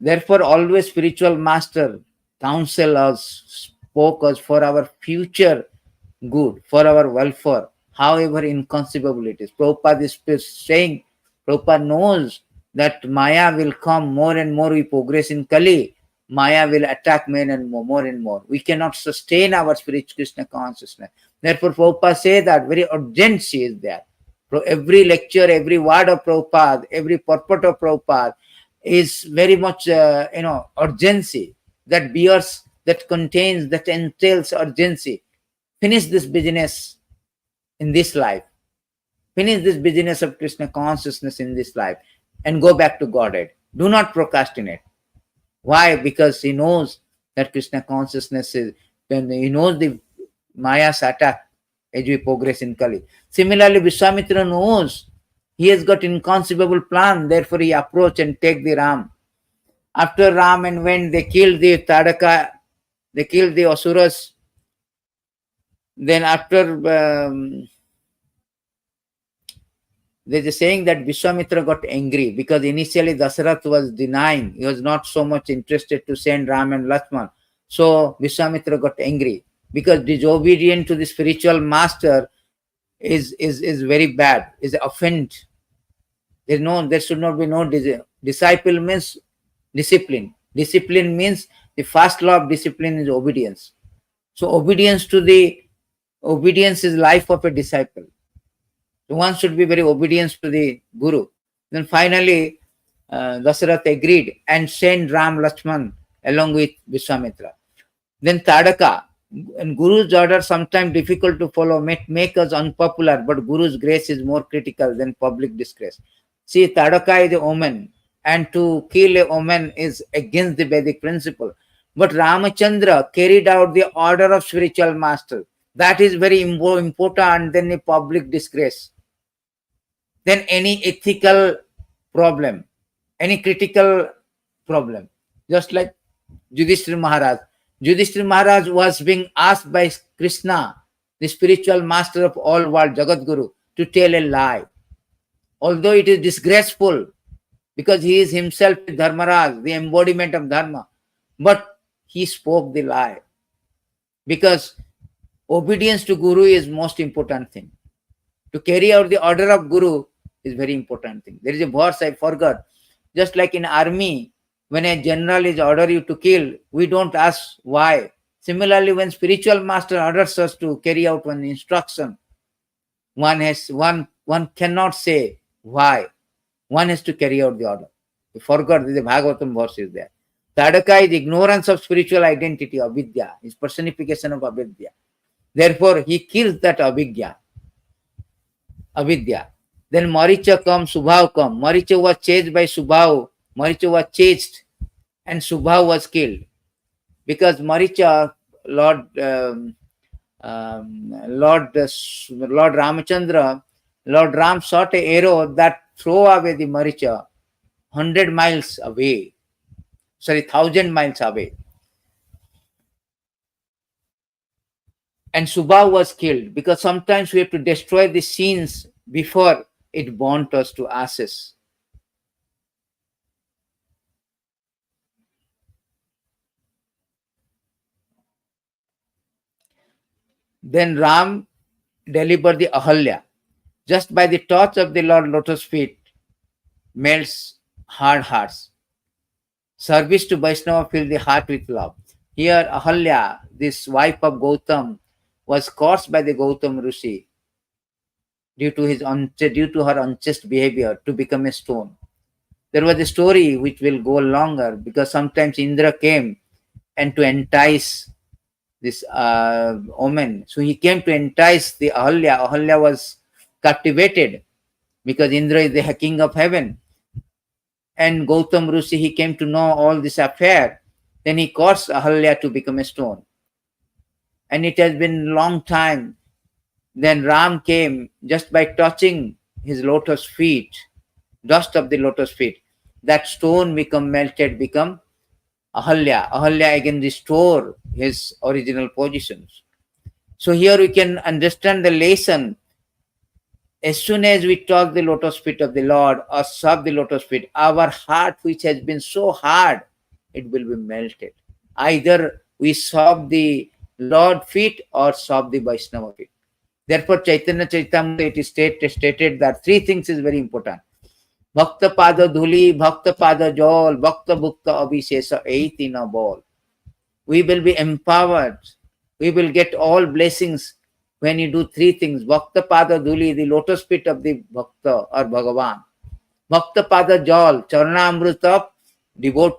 Therefore, always spiritual master counsel us, spoke us for our future good, for our welfare, however inconceivable it is. Prabhupada is saying, Prabhupada knows that Maya will come more and more. We progress in Kali, Maya will attack men and more and more. We cannot sustain our spiritual Krishna consciousness. Therefore, Prabhupada says that very urgency is there. Every lecture, every word of Prabhupada, every purport of Prabhupada is very much, urgency that bears, that contains, that entails urgency. Finish this business in this life. Finish this business of Krishna consciousness in this life and go back to Godhead. Do not procrastinate. Why? Because he knows that Krishna consciousness is, when he knows the Maya's attack as we progress in Kali. Similarly, Viswamitra knows he has got inconceivable plan, therefore he approach and take the Ram. After Ram and when they killed the Tadaka, they killed the Asuras. Then after there's a saying that Viswamitra got angry because initially Dasarath was denying. He was not so much interested to send Ram and Lakshman. So Viswamitra got angry because disobedient to the spiritual master is very bad, is offend. There should not be no disciple means discipline. Discipline means the first law of discipline is obedience. So obedience is life of a disciple. So one should be very obedient to the Guru. Then finally, Dasarath agreed and sent Ram Lakshman along with Viswamitra. Then Tadaka, and Guru's order sometimes difficult to follow, make us unpopular, but Guru's grace is more critical than public disgrace. See, Tadaka is a woman, and to kill a woman is against the Vedic principle. But Ramacandra carried out the order of spiritual master. That is very important than a public disgrace, than any ethical problem, any critical problem. Just like Yudhishthira Maharaj. Yudhishthira Maharaj was being asked by Krishna, the spiritual master of all world, Jagat Guru, to tell a lie. Although it is disgraceful, because he is himself Dharmaraj, the embodiment of Dharma, but he spoke the lie. Because obedience to Guru is most important thing. To carry out the order of Guru is very important thing. There is a verse I forgot. Just like in army, when a general is order you to kill, we don't ask why. Similarly, when spiritual master orders us to carry out one instruction, one cannot say why. One has to carry out the order. We forgot the Bhagavatam verse is there. Tadaka is ignorance of spiritual identity, avidya, is personification of avidya. Therefore, he kills that avidya. Then Maricha comes, Subhav comes. Maricha was chased by Subhav. Maricha was chased and Subhav was killed. Because Maricha, Lord Ramacandra, Lord Ram shot an arrow that threw away the Maricha 100 miles away. 1,000 miles away. And Subhav was killed, because sometimes we have to destroy the scenes before it burnt us to ashes. Then Ram deliver the Ahalya. Just by the touch of the Lord Lotus feet melts hard hearts. Service to Vaishnava fills the heart with love. Here Ahalya, this wife of Gautam, was cursed by the Gautam Rishi due to her unchaste behavior to become a stone. There was a story which will go longer, because sometimes Indra came and to entice this woman. So he came to entice the Ahalya. Ahalya was captivated because Indra is the king of heaven. And Gautam Rishi, he came to know all this affair. Then he caused Ahalya to become a stone. And it has been a long time. Then Ram came just by touching his lotus feet, dust of the lotus feet. That stone become melted, become Ahalya. Ahalya again restore his original positions. So here we can understand the lesson. As soon as we touch the lotus feet of the Lord or serve the lotus feet, our heart, which has been so hard, it will be melted. Either we serve the Lord feet or serve the Vaishnava feet. Therefore, Chaitanya Charitamrita, it is stated that three things is very important. Bhakta pada dhuli, bhakta pada jol, bhakta bhukta abhishesa eight na ball. We will be empowered. We will get all blessings when you do three things. Bhakta pada dhuli, the lotus feet of the Bhakta or Bhagavan. Bhakta pada jal, charana amrita,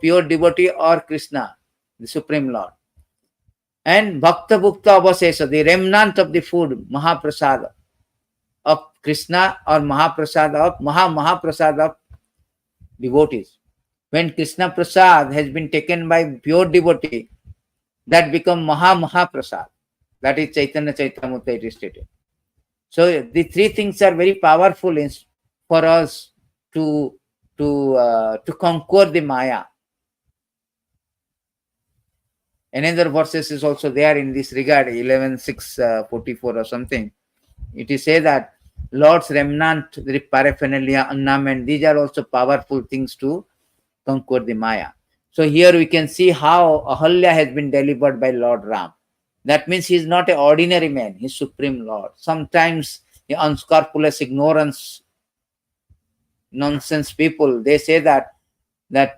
pure devotee or Krishna, the Supreme Lord. And Bhakta Bhukta Avasesa, the remnant of the food, Mahaprasada of Krishna or Mahaprasad of devotees. When Krishna Prasad has been taken by pure devotee, that become Mahaprasad. That is Chaitanya Charitamrita, it is stated. So the three things are very powerful for us to conquer the Maya. Another verses is also there in this regard, 11:644 or something. It is said that Lord's remnant, the paraphernalia, ornament, these are also powerful things to conquer the Maya. So here we can see how Ahalya has been delivered by Lord Ram. That means he is not an ordinary man, he is Supreme Lord. Sometimes the unscrupulous ignorance, nonsense people, they say that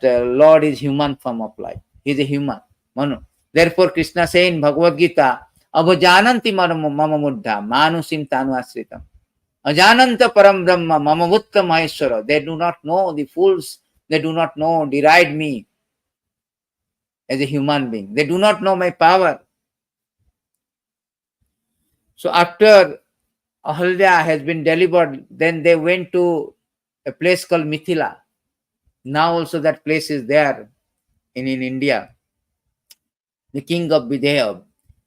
Lord is human form of life. He is a human. Manu. Therefore, Krishna says in Bhagavad Gita, Abhajananti mama muddha, manusim tanu asritam. Ajananta param brahma, mama vutta maheshwara. They do not know, the fools, they do not know, deride me as a human being. They do not know my power. So after Ahalya has been delivered, then they went to a place called Mithila. Now also that place is there in India. The king of Videha.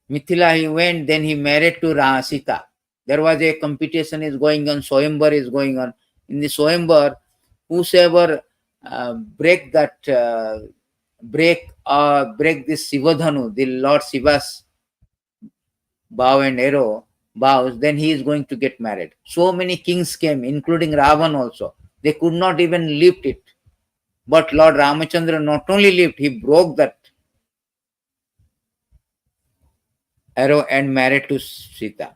Mithila he went, then he married to Sita. There was a competition is going on, Swayamvar is going on. In the Swayamvar, whosoever break this Sivadhanu, the Lord Shiva's bow and arrow, bows, then he is going to get married. So many kings came, including Ravan also. They could not even lift it. But Lord Rāmacandra not only lived, he broke that arrow and married to Sita.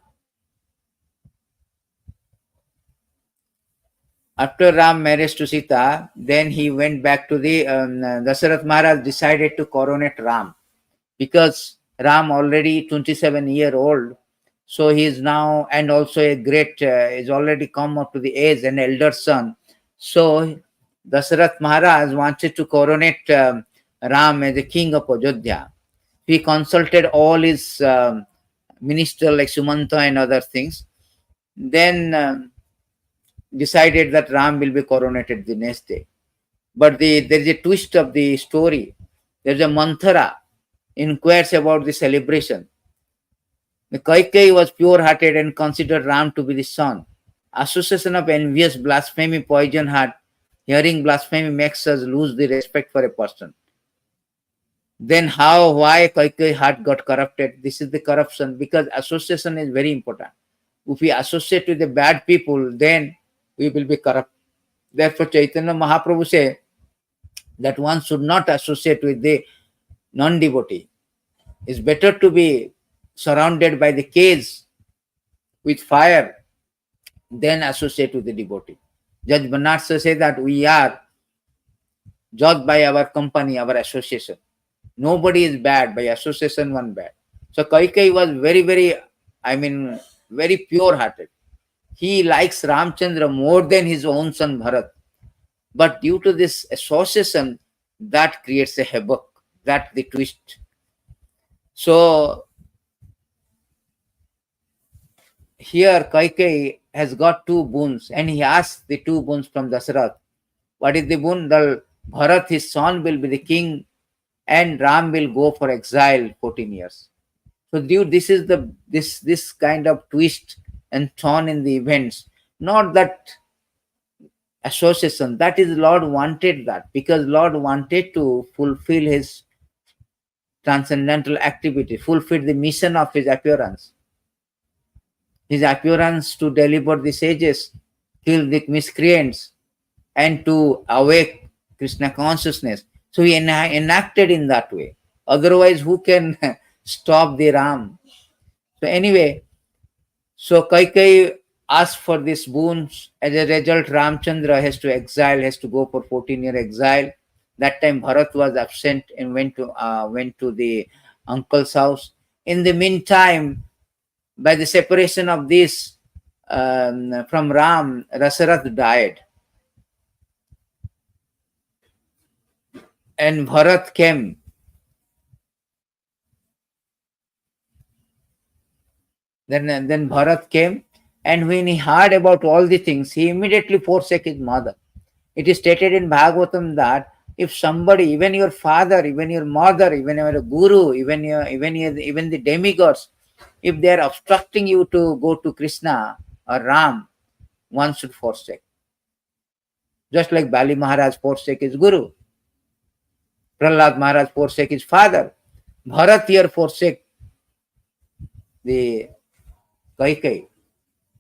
After Ram married to Sita, then he went back to the Dasarath Maharaj decided to coronate Ram, because Ram already 27-year-old, so he is now, and also a great, is already come up to the age, an elder son. So Dasarath Maharaj wanted to coronate Ram as the king of Ajodhya. He consulted all his ministers like Sumanta and other things. Then decided that Ram will be coronated the next day. But there is a twist of the story. There is a Manthara inquires about the celebration. The Kaikeyi was pure-hearted and considered Ram to be the son. Association of envious, blasphemy, poison heart. Hearing blasphemy makes us lose the respect for a person. Then why Kaikeyi heart got corrupted? This is the corruption, because association is very important. If we associate with the bad people, then we will be corrupt. Therefore, Chaitanya Mahaprabhu says that one should not associate with the non-devotee. It's better to be surrounded by the cage with fire, then associate with the devotee. Judge Bernard says that we are judged by our company, our association. Nobody is bad, by association one bad. So Kaikai was very, very, very pure-hearted. He likes Ramchandra more than his own son Bharat. But due to this association, that creates a havoc, that the twist. So here Kaikai has got two boons, and he asks the two boons from Dasarath. What is the boon? The Bharat, his son, will be the king, and Ram will go for exile 14 years. So this is this kind of twist and turn in the events. Not that association. That is Lord wanted that, because Lord wanted to fulfill his transcendental activity, fulfill the mission of his appearance. His appearance to deliver the sages, kill the miscreants, and to awake Krishna consciousness. So he enacted in that way. Otherwise, who can stop the Ram? So anyway, so Kaikai asked for this boons. As a result, Ramchandra has to exile, has to go for 14-year exile. That time Bharat was absent and went to the uncle's house. In the meantime, by the separation of this from Ram, Rasarath died. And Bharat came. Then Bharat came, and when he heard about all the things, he immediately forsake his mother. It is stated in Bhagavatam that if somebody, even your father, even your mother, even your guru, even the demigods, if they are obstructing you to go to Krishna or Ram, one should forsake. Just like Bali Maharaj forsake his guru, Prahlad Maharaj forsake his father, Bharat here forsake the Kaikai,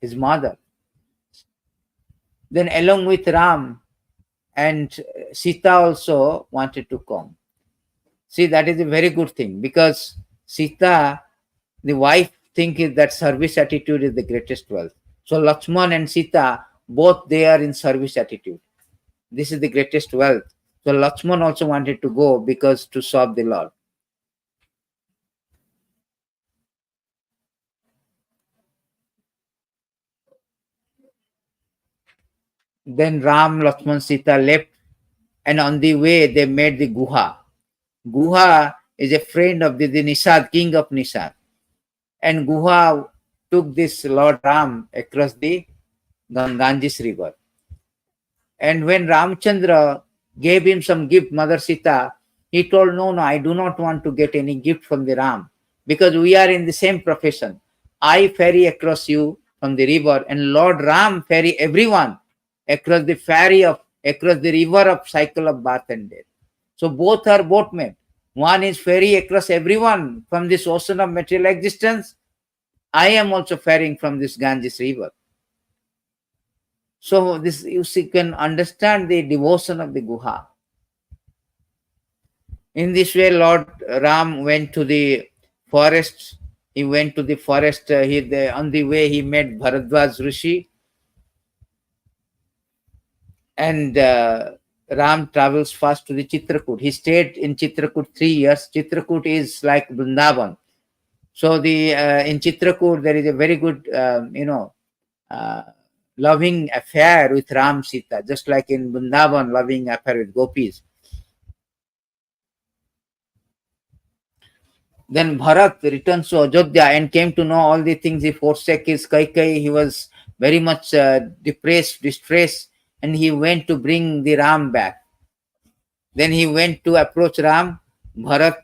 his mother. Then along with Ram, and Sita also wanted to come. See, that is a very good thing, because Sita, the wife, thinks that service attitude is the greatest wealth. So Lakshman and Sita, both they are in service attitude. This is the greatest wealth. So Lakshman also wanted to go because to serve the Lord. Then Ram, Lakshman, Sita left, and on the way they met the Guha. Guha is a friend of the Nishad, king of Nishad. And Guha took this Lord Ram across the Ganges river. And when Ramchandra gave him some gift, Mother Sita, he told, no, I do not want to get any gift from the Ram, because we are in the same profession. I ferry across you from the river, and Lord Ram ferry everyone across the river of cycle of birth and death. So both are boatmen. One is ferry across everyone from this ocean of material existence. I am also ferrying from this Ganges river. So this, you can understand the devotion of the Guha. In this way, Lord Ram went to the forest. He went to the forest. On the way, he met Bharadwaj Rishi. And Ram travels first to the Chitrakoot. He stayed in Chitrakoot 3 years. Chitrakoot is like Vrindavan. So in Chitrakoot, there is a very good, loving affair with Ram Sita, just like in Vrindavan, loving affair with gopis. Then Bharat returns to Ajodhya and came to know all the things. He forsake his Kaikai. He was very much depressed, distressed, and he went to bring the Ram back. Then he went to approach Ram. Bharat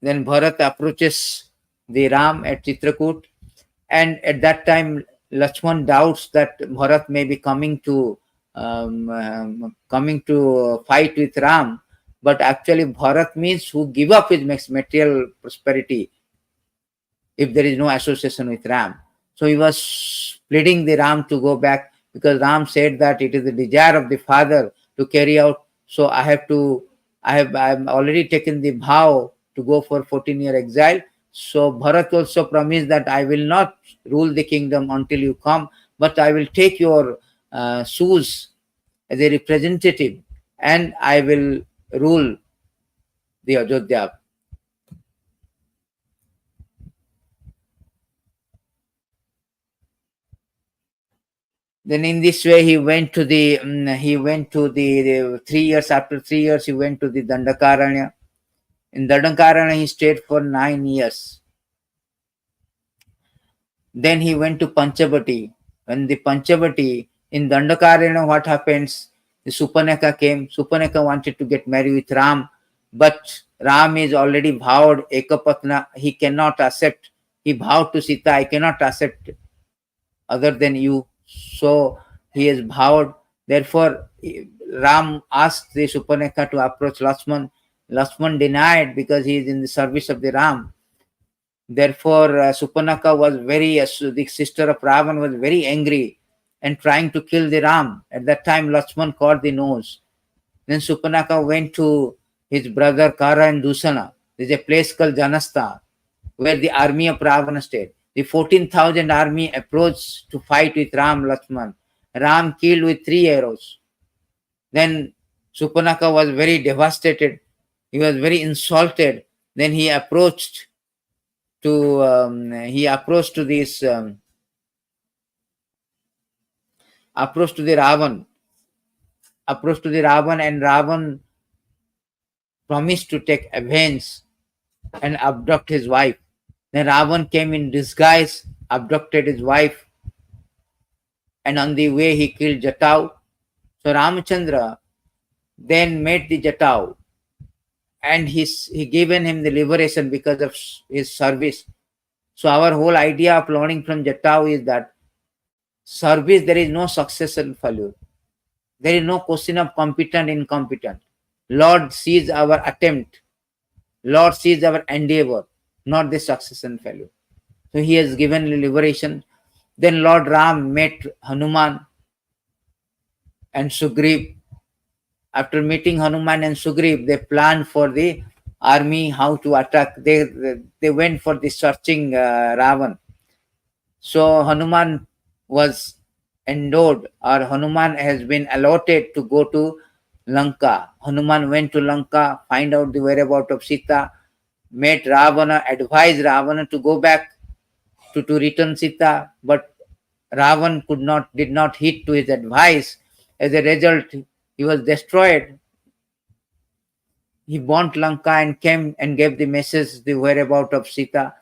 Then Bharat approaches the Ram at Chitrakoot, and at that time Lakshman doubts that Bharat may be coming to fight with Ram, but actually Bharat means who give up his material prosperity if there is no association with Ram. So he was pleading the Ram to go back, because Ram said that it is the desire of the father to carry out, so I have to I'm already taken the vow to go for 14-year exile. So Bharat also promised that I will not rule the kingdom until you come, but I will take your shoes as a representative, and I will rule the Ajodhya. Then in this way he went to the 3 years. After 3 years he went to the Dandakaranya. In Dandakaranya he stayed for 9 years. Then he went to Panchavati. When the Panchavati, in Dandakaranya, what happens? The Supanaka came. Supanaka wanted to get married with Ram, but Ram is already vowed Ekapatna. He cannot accept. He vowed to Sita, I cannot accept other than you. So he is vowed. Therefore, Ram asked the Supanaka to approach Lakshman. Lakshman denied because he is in the service of the Ram. Therefore, Supanaka was the sister of Ravan was very angry and trying to kill the Ram. At that time, Lakshman caught the nose. Then Supanaka went to his brother Kara and Dusana. There is a place called Janastha, where the army of Ravana stayed. The 14,000 army approached to fight with Ram Lakshman. Ram killed with 3 arrows. Then Supanaka was very devastated. He was very insulted. Then he approached to this approach to the Ravan, and Ravan promised to take revenge and abduct his wife. Then Ravan came in disguise, abducted his wife, and on the way he killed Jatau. So Ramacandra then met the Jatau, and he given him the liberation because of his service. So our whole idea of learning from Jatau is that service, there is no success and failure. There is no question of competent, incompetent. Lord sees our attempt. Lord sees our endeavor, not the success and failure. So he has given liberation. Then Lord Ram met Hanuman and Sugriv. After meeting Hanuman and Sugriv, they planned for the army how to attack. They went for the searching Ravan. So Hanuman was endowed, or Hanuman has been allotted to go to Lanka. Hanuman went to Lanka, find out the whereabouts of Sita, met Ravana, advised Ravana to go back to return Sita, but Ravan did not heed to his advice. As a result, he was destroyed. He burnt Lanka and came and gave the message, the whereabouts of Sita.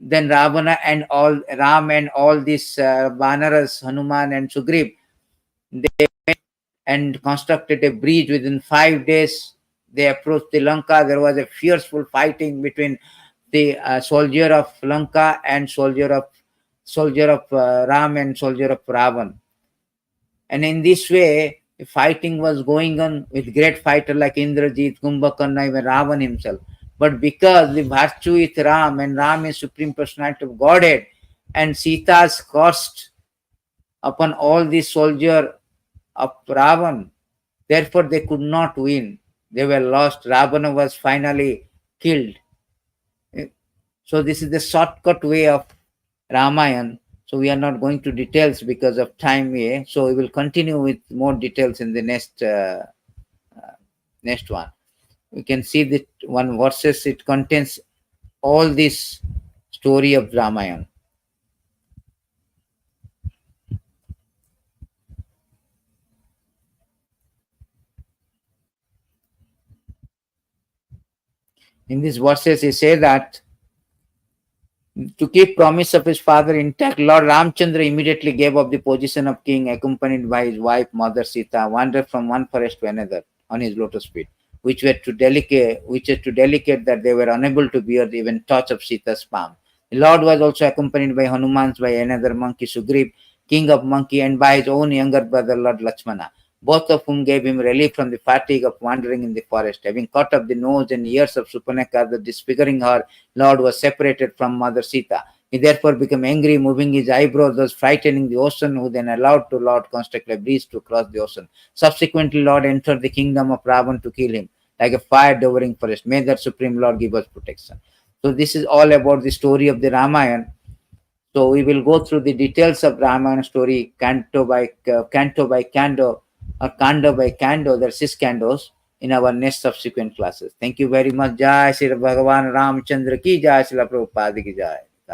Then Ram and all these Vanaras, Hanuman and Sugriv, they went and constructed a bridge. Within 5 days, they approached the Lanka. There was a fierceful fighting between the soldier of Lanka and soldier of Ram and soldier of Ravan. And in this way, the fighting was going on with great fighter like Indrajit, Kumbhakarna, even Ravan himself. But because the virtue is Ram, and Ram is Supreme Personality of Godhead, and Sita's cost upon all the soldier of Ravan, therefore they could not win. They were lost. Ravana was finally killed. So this is the shortcut way of Ramayana. So we are not going to details because of time here. So we will continue with more details in the next one. We can see that one verses, it contains all this story of Ramayana. In these verses, he says that to keep promise of his father intact, Lord Ramacandra immediately gave up the position of king, accompanied by his wife, mother Sita, wandered from one forest to another on his lotus feet, which is too delicate that they were unable to bear the even touch of Sita's palm. The Lord was also accompanied by Hanuman, by another monkey, Sugriv, king of monkey, and by his own younger brother, Lord Lakshmana, both of whom gave him relief from the fatigue of wandering in the forest. Having cut off the nose and ears of Supanaka, the disfiguring her, Lord was separated from Mother Sita. He therefore became angry, moving his eyebrows, thus frightening the ocean, who then allowed to Lord construct a bridge to cross the ocean. Subsequently, Lord entered the kingdom of Ravan to kill him. like a fire devouring forest. May that Supreme Lord give us protection. So this is all about the story of the Ramayana. So we will go through the details of Ramayana story, canto by canto, or kanda by kando. There are 6 cantos in our next subsequent classes. Thank you very much. Jai Shri Bhagavan Ramacandra ki jai, Srila Prabhupada ki jai.